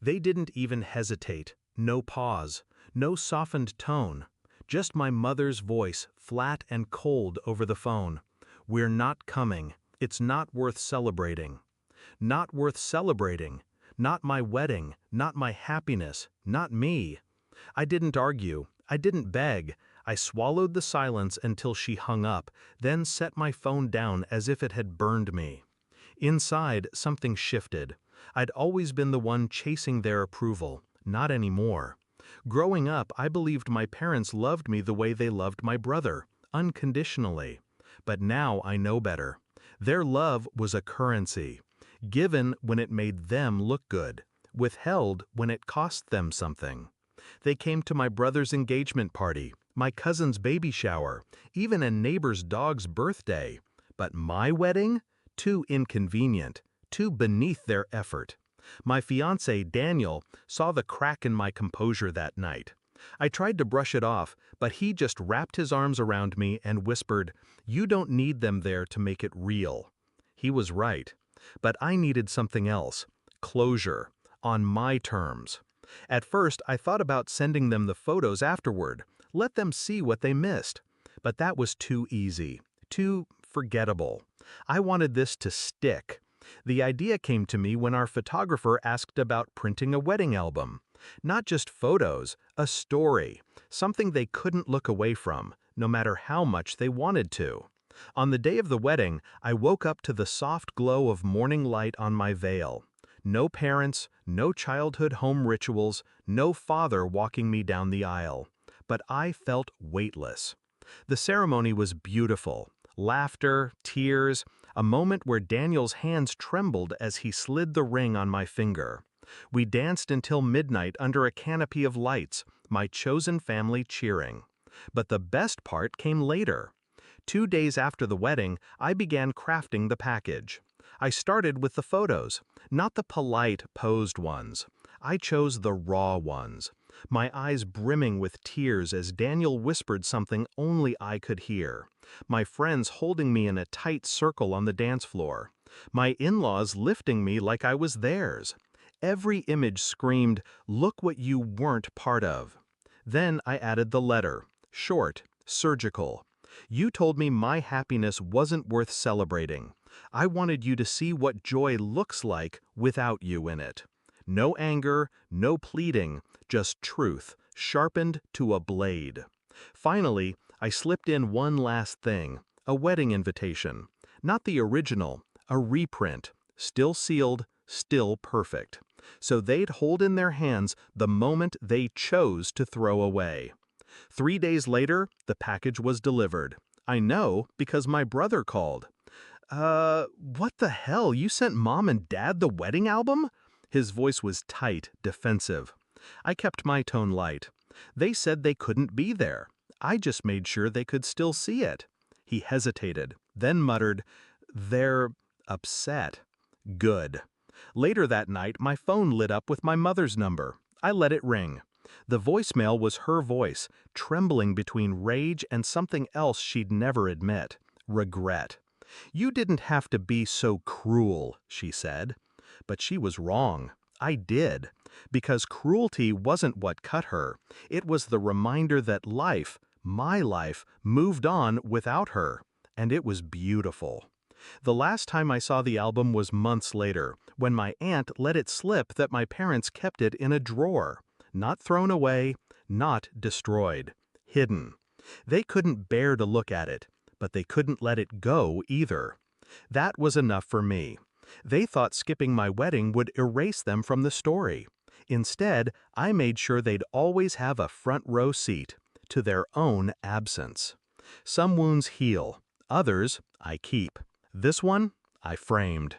They didn't even hesitate, no pause, no softened tone, just my mother's voice, flat and cold over the phone. "We're not coming. It's not worth celebrating." Not worth celebrating. Not my wedding, not my happiness, not me. I didn't argue, I didn't beg. I swallowed the silence until she hung up, then set my phone down as if it had burned me. Inside, something shifted. I'd always been the one chasing their approval, not anymore. Growing up, I believed my parents loved me the way they loved my brother, unconditionally. But now I know better. Their love was a currency, given when it made them look good, withheld when it cost them something. They came to my brother's engagement party, my cousin's baby shower, even a neighbor's dog's birthday. But my wedding? Too inconvenient, too beneath their effort. My fiancé, Daniel, saw the crack in my composure that night. I tried to brush it off, but he just wrapped his arms around me and whispered, "You don't need them there to make it real." He was right. But I needed something else, closure, on my terms. At first, I thought about sending them the photos afterward, let them see what they missed. But that was too easy, too forgettable. I wanted this to stick. The idea came to me when our photographer asked about printing a wedding album. Not just photos, a story, something they couldn't look away from, no matter how much they wanted to. On the day of the wedding, I woke up to the soft glow of morning light on my veil. No parents, no childhood home rituals, no father walking me down the aisle. But I felt weightless. The ceremony was beautiful. Laughter, tears, a moment where Daniel's hands trembled as he slid the ring on my finger. We danced until midnight under a canopy of lights, my chosen family cheering. But the best part came later. 2 days after the wedding, I began crafting the package. I started with the photos, not the polite, posed ones. I chose the raw ones, my eyes brimming with tears as Daniel whispered something only I could hear. My friends holding me in a tight circle on the dance floor. My in-laws lifting me like I was theirs. Every image screamed, "Look what you weren't part of." Then I added the letter, short, surgical. You told me my happiness wasn't worth celebrating. I wanted you to see what joy looks like without you in it. No anger, no pleading, just truth, sharpened to a blade. Finally, I slipped in one last thing, a wedding invitation. Not the original, a reprint, still sealed, still perfect. So they'd hold in their hands the moment they chose to throw away. 3 days later, the package was delivered. I know because my brother called. What the hell? You sent Mom and Dad the wedding album?" His voice was tight, defensive. I kept my tone light. They said they couldn't be there. I just made sure they could still see it. He hesitated, then muttered, "They're upset." Good. Later that night, my phone lit up with my mother's number. I let it ring. The voicemail was her voice, trembling between rage and something else she'd never admit, regret. "You didn't have to be so cruel," she said. But she was wrong. I did. Because cruelty wasn't what cut her. It was the reminder that life, my life, moved on without her. And it was beautiful. The last time I saw the album was months later, when my aunt let it slip that my parents kept it in a drawer. Not thrown away, not destroyed. Hidden. They couldn't bear to look at it, but they couldn't let it go either. That was enough for me. They thought skipping my wedding would erase them from the story. Instead, I made sure they'd always have a front row seat to their own absence. Some wounds heal, others I keep. This one I framed.